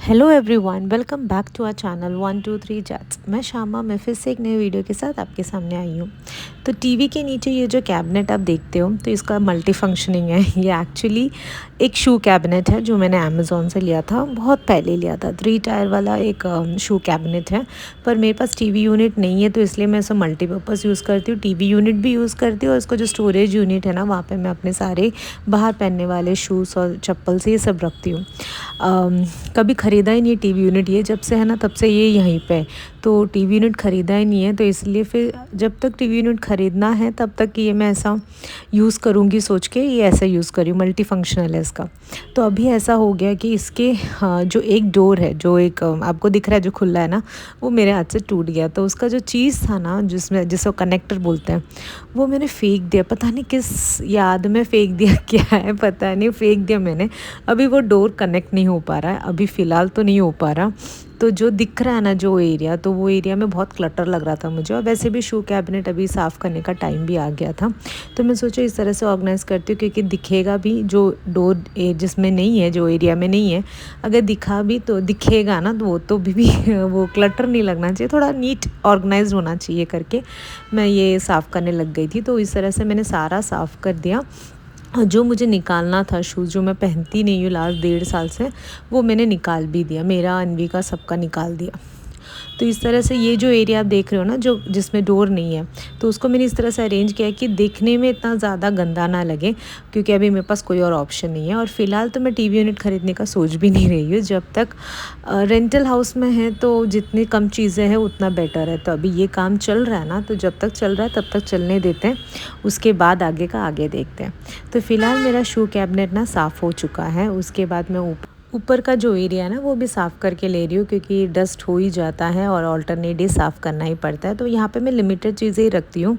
Hello everyone, welcome back to our channel 123 chats. मैं शामा, मैं फिर से एक नई वीडियो के साथ आपके सामने आई हूँ। तो टीवी के नीचे ये जो कैबिनेट आप देखते हो, तो इसका मल्टी फंक्शनिंग है। ये एक्चुअली एक शू कैबिनेट है जो मैंने अमेज़ोन से लिया था, बहुत पहले लिया था। 3 टायर वाला एक शू कैबिनेट है, पर मेरे पास टीवी यूनिट नहीं है, तो इसलिए मैं इसे मल्टीपर्पज़ यूज़ करती हूँ। टीवी यूनिट भी यूज़ करती हूँ और इसका जो स्टोरेज यूनिट है ना, वहाँ पर मैं अपने सारे बाहर पहनने वाले शूज़ और चप्पल से ये सब रखती हूँ। कभी ख़रीदा ही नहीं है टीवी यूनिट, ये जब से है ना तब से ये यहीं पे। तो टीवी यूनिट ख़रीदा ही नहीं है, तो इसलिए फिर जब तक टीवी यूनिट ख़रीदना है तब तक ये मैं ऐसा यूज़ करूँगी सोच के ये ऐसा यूज़ करी हूँ। मल्टी फंक्शनल है इसका। तो अभी ऐसा हो गया कि इसके जो एक डोर है, जो एक आपको दिख रहा है जो खुला है ना, वो मेरे हाथ से टूट गया। तो उसका जो चीज़ था ना, जिसको कनेक्टर बोलते हैं, वो मैंने फेंक दिया। पता नहीं किस याद में फेंक दिया, क्या है पता नहीं, फेंक दिया मैंने। अभी वो डोर कनेक्ट नहीं हो पा रहा है, अभी फ़िलहाल तो नहीं हो पा रहा। तो जो दिख रहा है ना जो एरिया, तो वो एरिया में बहुत क्लटर लग रहा था मुझे। और वैसे भी शू कैबिनेट अभी साफ़ करने का टाइम भी आ गया था, तो मैं सोचा इस तरह से ऑर्गेनाइज़ करती हूँ, क्योंकि दिखेगा भी जो डोर जिसमें नहीं है, जो एरिया में नहीं है, अगर दिखा भी तो दिखेगा ना, तो वो तो भी वो क्लटर नहीं लगना चाहिए, थोड़ा नीट ऑर्गेनाइज होना चाहिए करके मैं ये साफ़ करने लग गई थी। तो इस तरह से मैंने सारा साफ़ कर दिया। जो मुझे निकालना था शूज़, जो मैं पहनती नहीं हूँ लास्ट 1.5 साल से, वो मैंने निकाल भी दिया। मेरा, अनवी का, सबका निकाल दिया। तो इस तरह से ये जो एरिया आप देख रहे हो ना, जो जिसमें डोर नहीं है, तो उसको मैंने इस तरह से अरेंज किया कि देखने में इतना ज़्यादा गंदा ना लगे, क्योंकि अभी मेरे पास कोई और ऑप्शन नहीं है। और फ़िलहाल तो मैं टीवी यूनिट ख़रीदने का सोच भी नहीं रही हूँ। जब तक रेंटल हाउस में है तो जितनी कम चीज़ें हैं उतना बेटर है। तो अभी ये काम चल रहा है ना, तो जब तक चल रहा है तब तक चलने देते हैं, उसके बाद आगे का आगे देखते हैं। तो फ़िलहाल मेरा शू कैबिनेट ना साफ़ हो चुका है। उसके बाद मैं ऊपर का जो एरिया है ना, वो भी साफ़ करके ले रही हूँ, क्योंकि डस्ट हो ही जाता है और ऑल्टरनेट डे साफ़ करना ही पड़ता है। तो यहाँ पे मैं लिमिटेड चीज़ें ही रखती हूँ,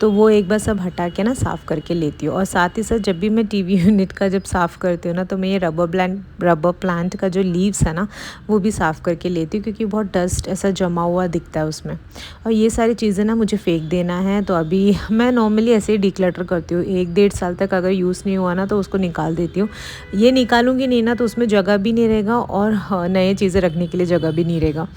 तो वो एक बार सब हटा के ना साफ़ करके लेती हूँ। और साथ ही साथ जब भी मैं टीवी यूनिट का जब साफ़ करती हूँ ना, तो मैं ये रबर प्लांट का जो लीव्स है ना, वो भी साफ़ करके लेती हूँ, क्योंकि बहुत डस्ट ऐसा जमा हुआ दिखता है उसमें। और ये सारी चीज़ें ना मुझे फेंक देना है, तो अभी मैं नॉर्मली ऐसे ही डिक्लटर करती हूँ। 1-1.5 साल तक अगर यूज़ नहीं हुआ ना, तो उसको निकाल देती हूँ। ये निकालूंगी नहीं ना, तो उसमें जगह भी नहीं रहेगा और नए चीज़ें रखने के लिए जगह भी नहीं रहेगा।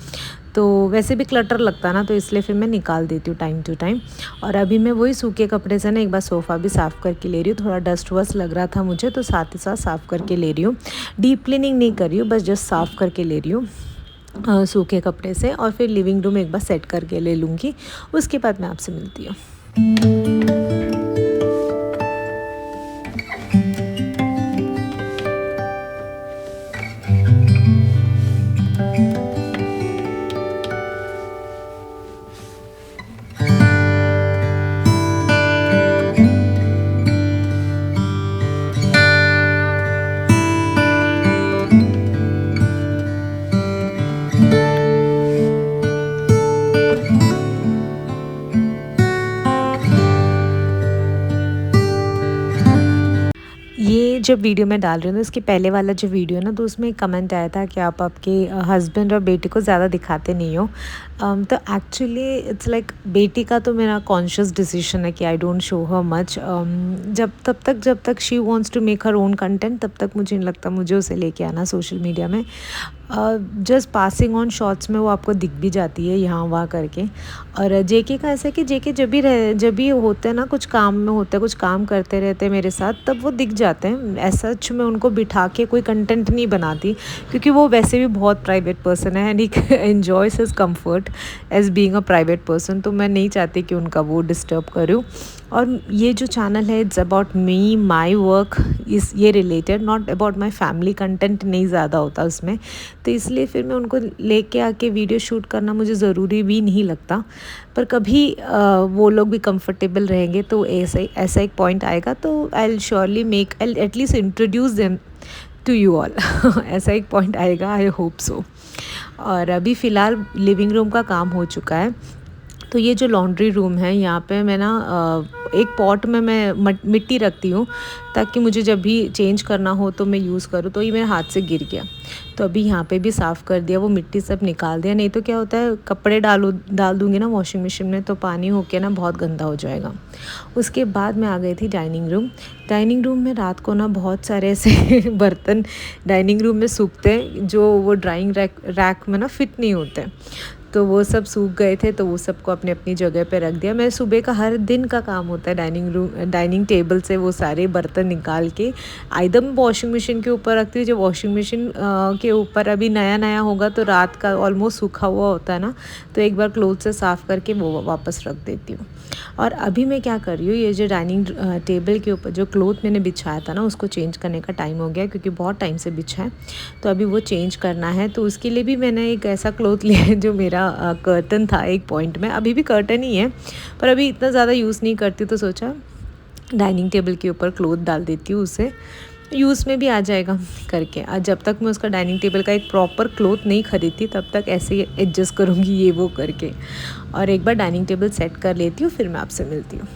तो वैसे भी क्लटर लगता ना, तो इसलिए फिर मैं निकाल देती हूँ टाइम टू टाइम। और अभी मैं वही सूखे कपड़े से ना एक बार सोफ़ा भी साफ़ करके ले रही हूँ। थोड़ा डस्ट वस्ट लग रहा था मुझे, तो साथ ही साथ साफ़ करके ले रही हूँ। डीप क्लीनिंग नहीं कर रही हूँ, बस जस्ट साफ़ करके ले रही हूँ सूखे कपड़े से। और फिर लिविंग रूम एक बार सेट करके ले लूँगी, उसके बाद मैं आपसे मिलती हूँ। ये जब वीडियो मैं डाल रही हूँ, तो इसके पहले वाला जो वीडियो ना, तो उसमें एक कमेंट आया था कि आप आपके हस्बैंड और बेटे को ज़्यादा दिखाते नहीं हो। तो एक्चुअली इट्स लाइक बेटी का तो मेरा कॉन्शियस डिसीजन है कि I don't show her much. जब तक she wants to make her own content, तब तक मुझे नहीं लगता मुझे उसे लेके आना सोशल मीडिया में। जस्ट पासिंग ऑन शॉर्ट्स में वो आपको दिख भी जाती है यहाँ वहाँ करके। और जेके का ऐसा है कि जेके जब भी होते हैं ना, कुछ काम में होते हैं, कुछ काम करते रहते हैं मेरे साथ, तब वो दिख जाते हैं। ऐसा मैं उनको बिठा के कोई कंटेंट नहीं बनाती, क्योंकि वो वैसे भी बहुत प्राइवेट पर्सन है and he enjoys his comfort as being a private person. तो मैं नहीं चाहती कि उनका वो डिस्टर्ब करूँ। और ये जो चैनल है, it's about me, my work, इस ये related, not about my family. Content नहीं ज़्यादा होता उसमें, तो इसलिए फिर मैं उनको लेके आके वीडियो शूट करना मुझे ज़रूरी भी नहीं लगता। पर कभी वो लोग भी कंफर्टेबल रहेंगे, तो ऐसा एक पॉइंट आएगा, तो I will surely I at least introduce them to you all. ऐसा एक पॉइंट आएगा, आई होप सो। और अभी फ़िलहाल लिविंग रूम का काम हो चुका है। तो ये जो लॉन्ड्री रूम है, यहाँ पे मैं ना एक पॉट में मैं मिट्टी रखती हूँ, ताकि मुझे जब भी चेंज करना हो तो मैं यूज़ करूँ। तो ये मेरे हाथ से गिर गया, तो अभी यहाँ पे भी साफ़ कर दिया, वो मिट्टी सब निकाल दिया। नहीं तो क्या होता है, कपड़े डाल दूँगी ना वॉशिंग मशीन में तो पानी होके ना बहुत गंदा हो जाएगा। उसके बाद मैं आ गई थी डाइनिंग रूम। डाइनिंग रूम में रात को ना बहुत सारे ऐसे बर्तन डाइनिंग रूम में सूखते हैं जो वो ड्राइंग रैक में ना फिट नहीं होते, तो वो सब सूख गए थे, तो वो सबको अपनी अपनी जगह पे रख दिया। मैं सुबह का हर दिन का काम होता है डाइनिंग टेबल से वो सारे बर्तन निकाल के आइदर मैं वॉशिंग मशीन के ऊपर रखती हूँ। जब वॉशिंग मशीन के ऊपर अभी नया नया होगा तो रात का ऑलमोस्ट सूखा हुआ होता है ना, तो एक बार क्लोथ से साफ़ करके वो वापस रख देती हूँ। और अभी मैं क्या कर रही हूँ, ये जो डाइनिंग टेबल के ऊपर जो क्लोथ मैंने बिछाया था ना, उसको चेंज करने का टाइम हो गया क्योंकि बहुत टाइम से बिछा है, तो अभी वो चेंज करना है। तो उसके लिए भी मैंने एक ऐसा क्लोथ लिया है जो मेरा कर्टन था एक पॉइंट में, अभी भी कर्टन ही है पर अभी इतना ज़्यादा यूज़ नहीं करती, तो सोचा डाइनिंग टेबल के ऊपर क्लोथ डाल देती हूँ, उससे यूज़ में भी आ जाएगा करके। आज जब तक मैं उसका डाइनिंग टेबल का एक प्रॉपर क्लोथ नहीं खरीदती तब तक ऐसे ही एडजस्ट करूँगी ये वो करके। और एक बार डाइनिंग टेबल सेट कर लेती हूँ, फिर मैं आपसे मिलती हूँ।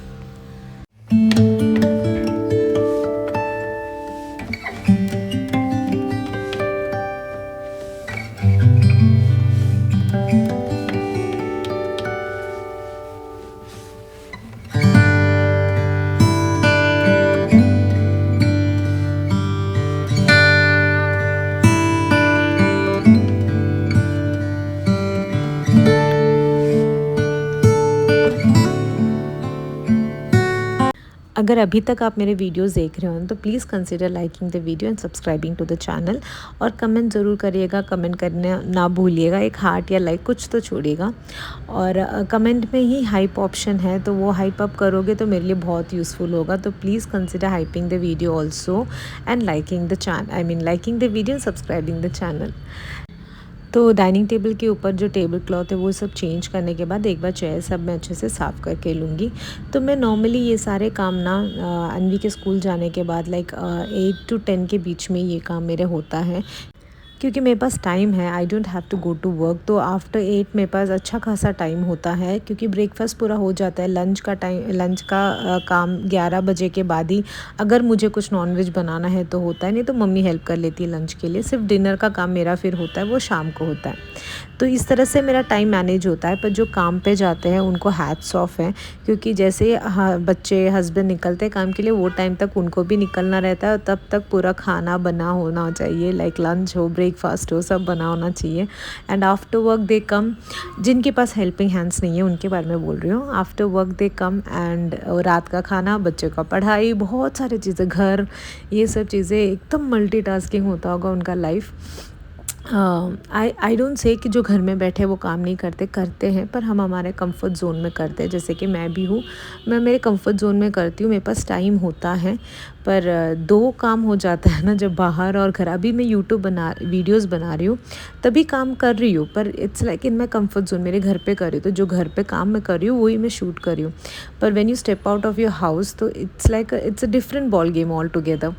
अगर अभी तक आप मेरे वीडियोस देख रहे हो तो please consider liking the video and subscribing to the channel, और कमेंट ज़रूर करिएगा, कमेंट करना ना भूलिएगा, एक हार्ट या लाइक कुछ तो छोड़िएगा। और कमेंट में ही हाइप ऑप्शन है, तो वो हाइप अप करोगे तो मेरे लिए बहुत यूज़फुल होगा। तो please consider hyping the video also and liking the channel, liking the video and subscribing the channel. तो डाइनिंग टेबल के ऊपर जो टेबल क्लॉथ है वो सब चेंज करने के बाद एक बार चेयर सब मैं अच्छे से साफ़ करके लूँगी। तो मैं नॉर्मली ये सारे काम ना अन्वी के स्कूल जाने के बाद लाइक 8 to 10 के बीच में ये काम मेरे होता है, क्योंकि मेरे पास टाइम है, I don't have to go to work. तो आफ्टर 8 मेरे पास अच्छा खासा टाइम होता है क्योंकि ब्रेकफास्ट पूरा हो जाता है। लंच का काम 11 बजे के बाद ही अगर मुझे कुछ नॉनवेज बनाना है तो होता है, नहीं तो मम्मी हेल्प कर लेती है लंच के लिए। सिर्फ डिनर का काम मेरा फिर होता है, वो शाम को होता है। तो इस तरह से मेरा टाइम मैनेज होता है। पर जो काम पे जाते हैं उनको हैट्स ऑफ है, क्योंकि जैसे बच्चे हस्बैंड निकलते हैं काम के लिए वो टाइम तक उनको भी निकलना रहता है, और तब तक पूरा खाना बना होना चाहिए, लाइक लंच हो ब्रेकफास्ट हो सब बना होना चाहिए। एंड आफ्टर वर्क दे कम, जिनके पास हेल्पिंग हैंड्स नहीं है उनके बारे में बोल रही हूँ। After work they come and रात का खाना, बच्चों का पढ़ाई, बहुत सारी चीज़ें, घर, ये सब चीज़ें, एकदम मल्टीटास्किंग होता होगा उनका लाइफ। आई डोंट से कि जो घर में बैठे वो काम नहीं करते हैं, पर हम हमारे कंफर्ट ज़ोन में करते हैं। जैसे कि मैं भी हूँ, मैं मेरे कंफर्ट ज़ोन में करती हूँ, मेरे पास टाइम होता है। पर दो काम हो जाता है ना, जब बाहर और घर। अभी मैं वीडियोस बना रही हूँ तभी काम कर रही हूँ, पर it's like in my comfort zone, मेरे घर पे कर रही हूँ, तो जो घर पे काम मैं कर रही हूँ वही मैं शूट कर रही हूँ। पर when you step out of your house तो it's like it's a different ball game all together.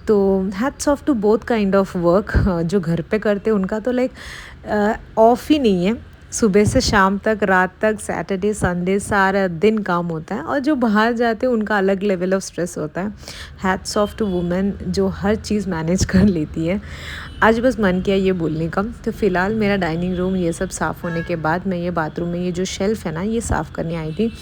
तो hats off to both kind of work. जो घर पे करते हैं उनका तो लाइक ऑफ ही नहीं है, सुबह से शाम तक, रात तक, सैटरडे संडे सारा दिन काम होता है। और जो बाहर जाते हैं उनका अलग लेवल ऑफ स्ट्रेस होता है। हैट्स ऑफ टू वुमेन जो हर चीज़ मैनेज कर लेती है। आज बस मन किया ये बोलने का। तो फ़िलहाल मेरा डाइनिंग रूम ये सब साफ़ होने के बाद मैं ये बाथरूम में ये जो शेल्फ़ है ना ये साफ़ करने आई थी।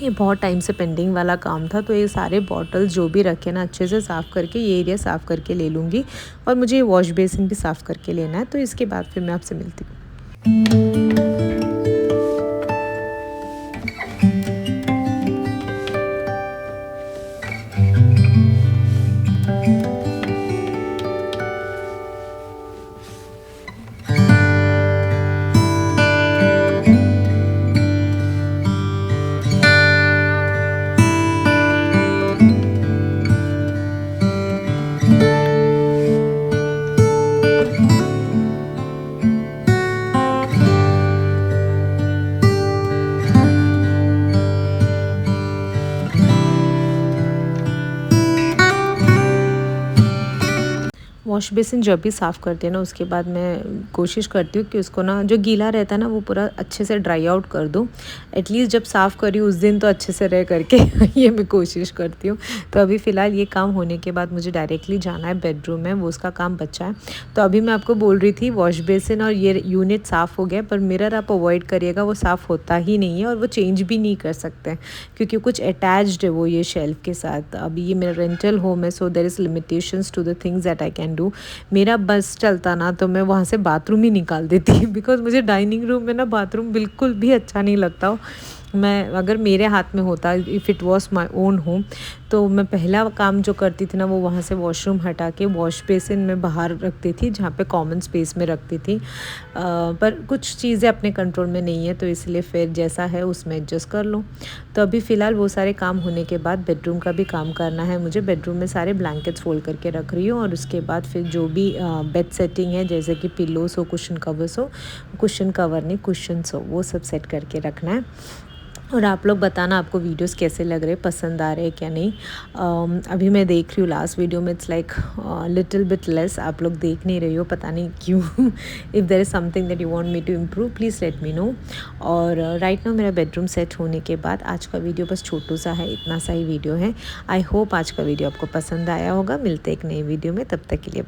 ये बहुत टाइम से पेंडिंग वाला काम था, तो ये सारे बॉटल्स जो भी रखे ना अच्छे से साफ़ करके ये एरिया साफ़ करके ले लूँगी। और मुझे ये वॉश बेसिन भी साफ़ करके लेना है, तो इसके बाद फिर मैं आपसे मिलती हूँ। वॉश बेसिन जब भी साफ़ करते हैं ना उसके बाद मैं कोशिश करती हूँ कि उसको ना जो गीला रहता है ना वो पूरा अच्छे से ड्राई आउट कर दूँ। एटलीस्ट जब साफ़ करी उस दिन तो अच्छे से रह करके ये मैं कोशिश करती हूँ। तो अभी फ़िलहाल ये काम होने के बाद मुझे डायरेक्टली जाना है बेडरूम में, वो उसका काम बचा है। तो अभी मैं आपको बोल रही थी वॉश बेसिन और ये यूनिट साफ़ हो गया, पर मिरर आप अवॉइड करिएगा, वो साफ़ होता ही नहीं है और वो चेंज भी नहीं कर सकते हैं क्योंकि कुछ अटैच्ड है वो ये शेल्फ के साथ। अभी ये मेरा रेंटल होम है, so there is limitations to the things that I can do. मेरा बस चलता ना तो मैं वहाँ से बाथरूम ही निकाल देती बिकॉज़ मुझे डाइनिंग रूम में ना बाथरूम बिल्कुल भी अच्छा नहीं लगता हो। मैं अगर मेरे हाथ में होता, if it was my own home, तो मैं पहला काम जो करती थी ना वो वहाँ से वॉशरूम हटा के वॉश बेसिन में बाहर रखती थी जहाँ पे कॉमन स्पेस में रखती थी। पर कुछ चीज़ें अपने कंट्रोल में नहीं है तो इसलिए फिर जैसा है उसमें एडजस्ट कर लो। तो अभी फ़िलहाल वो सारे काम होने के बाद बेडरूम का भी काम करना है मुझे। बेडरूम में सारे ब्लैंकेट्स फोल्ड करके रख रही हूँ और उसके बाद फिर जो भी बेड सेटिंग है जैसे कि पिलोस हो, कुशन कवर्स हो, कुशन कवर नहीं कुशन्स हो, वो सब सेट करके रखना है। और आप लोग बताना आपको वीडियोस कैसे लग रहे, पसंद आ रहे हैं क्या नहीं। अभी मैं देख रही हूँ लास्ट वीडियो में it's like little bit less, आप लोग देख नहीं रही हो, पता नहीं क्यों। If there is something that you want me to improve please let me know. और राइट नाउ मेरा बेडरूम सेट होने के बाद आज का वीडियो बस छोटू सा है, इतना सा ही वीडियो है। आई होप आज का वीडियो आपको पसंद आया होगा। मिलते एक नई वीडियो में, तब तक के लिए